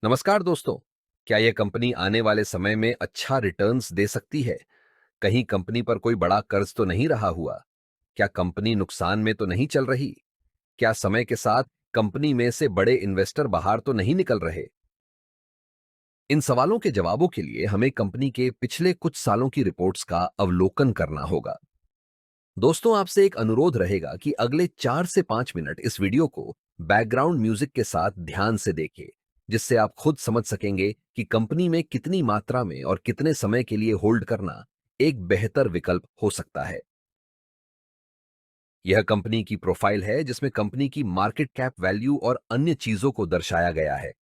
नमस्कार दोस्तों। क्या यह कंपनी आने वाले समय में अच्छा रिटर्न्स दे सकती है? कहीं कंपनी पर कोई बड़ा कर्ज तो नहीं रहा हुआ? क्या कंपनी नुकसान में तो नहीं चल रही? क्या समय के साथ कंपनी में से बड़े इन्वेस्टर बाहर तो नहीं निकल रहे? इन सवालों के जवाबों के लिए हमें कंपनी के पिछले कुछ सालों की रिपोर्ट्स का अवलोकन करना होगा। दोस्तों, आपसे एक अनुरोध रहेगा कि अगले 4 से 5 मिनट इस वीडियो को बैकग्राउंड म्यूजिक के साथ ध्यान से देखें, जिससे आप खुद समझ सकेंगे कि कंपनी में कितनी मात्रा में और कितने समय के लिए होल्ड करना एक बेहतर विकल्प हो सकता है। यह कंपनी की प्रोफाइल है, जिसमें कंपनी की मार्केट कैप वैल्यू और अन्य चीजों को दर्शाया गया है।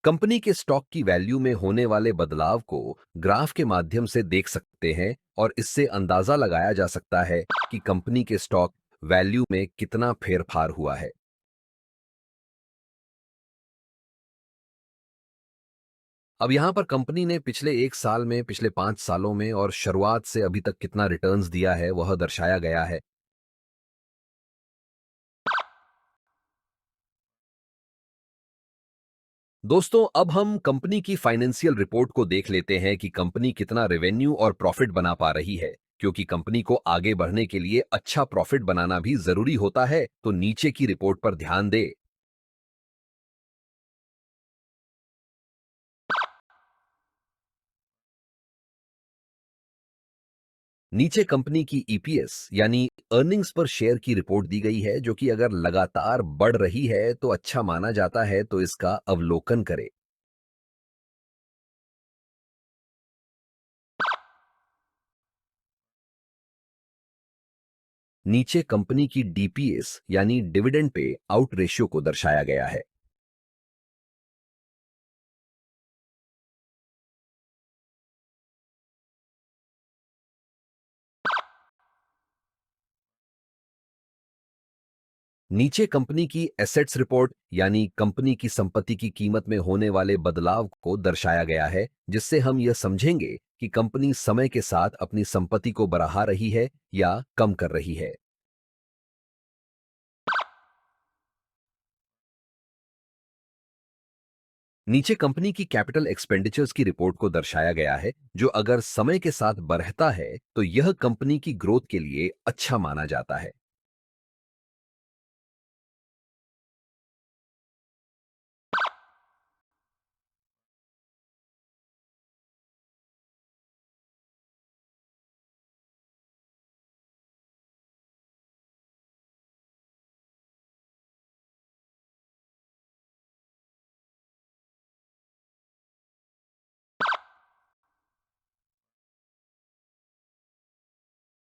कंपनी के स्टॉक की वैल्यू में होने वाले बदलाव को ग्राफ के माध्यम से देख सकते हैं और इससे अंदाजा लगाया जा सकता है कि कंपनी के स्टॉक वैल्यू में कितना फेरफार हुआ है। अब यहां पर कंपनी ने पिछले 1 साल में, पिछले 5 सालों में और शुरुआत से अभी तक कितना रिटर्न्स दिया है वह दर्शाया गया है। दोस्तों, अब हम कंपनी की फाइनेंशियल रिपोर्ट को देख लेते हैं कि कंपनी कितना रेवेन्यू और प्रॉफिट बना पा रही है। क्योंकि कंपनी को आगे बढ़ने के लिए अच्छा प्रॉफिट बनाना भी जरूरी होता है, तो नीचे की रिपोर्ट पर ध्यान दे। नीचे कंपनी की ईपीएस यानी अर्निंग्स पर शेयर की रिपोर्ट दी गई है, जो कि अगर लगातार बढ़ रही है तो अच्छा माना जाता है, तो इसका अवलोकन करें। नीचे कंपनी की डीपीएस यानी डिविडेंड पे आउट रेशियो को दर्शाया गया है। नीचे कंपनी की एसेट्स रिपोर्ट यानी कंपनी की संपत्ति की कीमत में होने वाले बदलाव को दर्शाया गया है, जिससे हम यह समझेंगे कि कंपनी समय के साथ अपनी संपत्ति को बढ़ा रही है या कम कर रही है। नीचे कंपनी की कैपिटल एक्सपेंडिचर्स की रिपोर्ट को दर्शाया गया है, जो अगर समय के साथ बढ़ता है तो यह कंपनी की ग्रोथ के लिए अच्छा माना जाता है।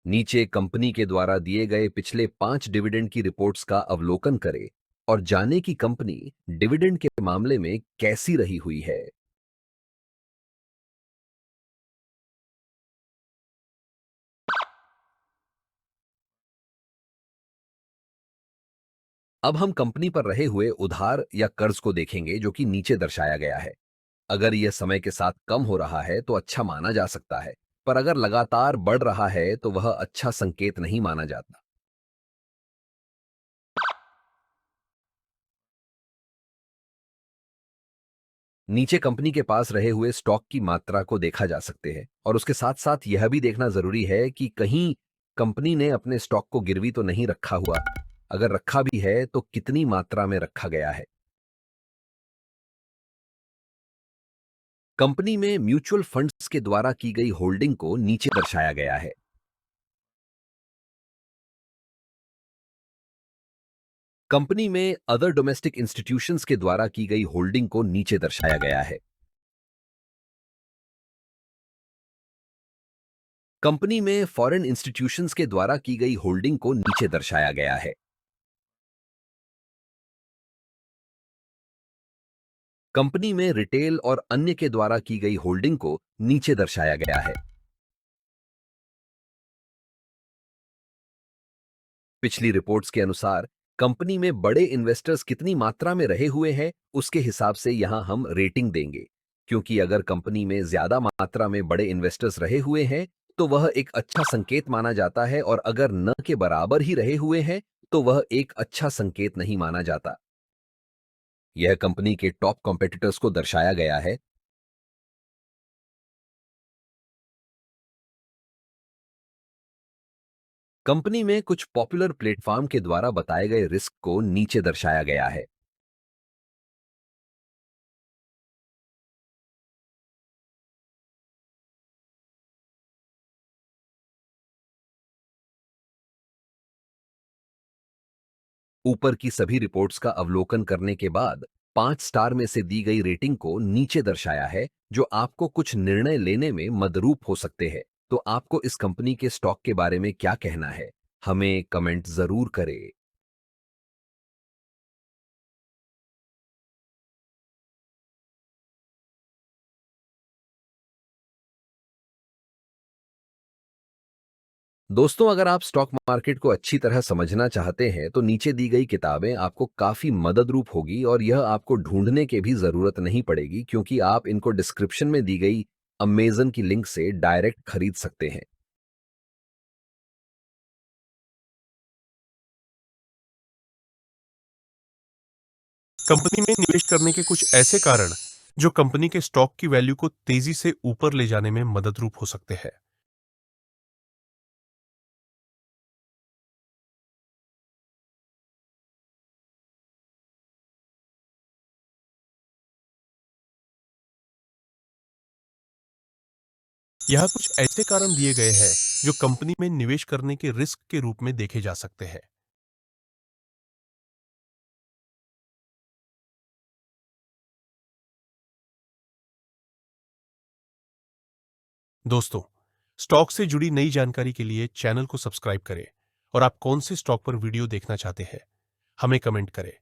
नीचे कंपनी के द्वारा दिए गए पिछले 5 डिविडेंड की रिपोर्ट्स का अवलोकन करें और जाने कि कंपनी डिविडेंड के मामले में कैसी रही हुई है। अब हम कंपनी पर रहे हुए उधार या कर्ज को देखेंगे, जो कि नीचे दर्शाया गया है। अगर यह समय के साथ कम हो रहा है तो अच्छा माना जा सकता है, पर अगर लगातार बढ़ रहा है तो वह अच्छा संकेत नहीं माना जाता। नीचे कंपनी के पास रहे हुए स्टॉक की मात्रा को देखा जा सकते हैं और उसके साथ साथ यह भी देखना जरूरी है कि कहीं कंपनी ने अपने स्टॉक को गिरवी तो नहीं रखा हुआ। अगर रखा भी है तो कितनी मात्रा में रखा गया है। कंपनी में म्यूचुअल फंड्स के द्वारा की गई होल्डिंग को नीचे दर्शाया गया है। कंपनी में अदर डोमेस्टिक इंस्टीट्यूशंस के द्वारा की गई होल्डिंग को नीचे दर्शाया गया है। कंपनी में फॉरेन इंस्टीट्यूशंस के द्वारा की गई होल्डिंग को नीचे दर्शाया गया है। कंपनी में रिटेल और अन्य के द्वारा की गई होल्डिंग को नीचे दर्शाया गया है। पिछली रिपोर्ट्स के अनुसार कंपनी में बड़े इन्वेस्टर्स कितनी मात्रा में रहे हुए हैं, उसके हिसाब से यहां हम रेटिंग देंगे। क्योंकि अगर कंपनी में ज्यादा मात्रा में बड़े इन्वेस्टर्स रहे हुए हैं तो वह एक अच्छा संकेत माना जाता है, और अगर न के बराबर ही रहे हुए हैं तो वह एक अच्छा संकेत नहीं माना जाता। यह कंपनी के टॉप कॉम्पिटिटर्स को दर्शाया गया है। कंपनी में कुछ पॉपुलर प्लेटफॉर्म के द्वारा बताए गए रिस्क को नीचे दर्शाया गया है। ऊपर की सभी रिपोर्ट्स का अवलोकन करने के बाद 5 स्टार में से दी गई रेटिंग को नीचे दर्शाया है, जो आपको कुछ निर्णय लेने में मदरूप हो सकते हैं। तो आपको इस कंपनी के स्टॉक के बारे में क्या कहना है? हमें कमेंट जरूर करें। दोस्तों, अगर आप स्टॉक मार्केट को अच्छी तरह समझना चाहते हैं तो नीचे दी गई किताबें आपको काफी मददरूप होगी, और यह आपको ढूंढने की भी जरूरत नहीं पड़ेगी, क्योंकि आप इनको डिस्क्रिप्शन में दी गई अमेजन की लिंक से डायरेक्ट खरीद सकते हैं। कंपनी में निवेश करने के कुछ ऐसे कारण जो कंपनी के स्टॉक की वैल्यू को तेजी से ऊपर ले जाने में मददरूप हो सकते हैं। यहाँ कुछ ऐसे कारण दिए गए हैं जो कंपनी में निवेश करने के रिस्क के रूप में देखे जा सकते हैं। दोस्तों, स्टॉक से जुड़ी नई जानकारी के लिए चैनल को सब्सक्राइब करें और आप कौन से स्टॉक पर वीडियो देखना चाहते हैं, हमें कमेंट करें।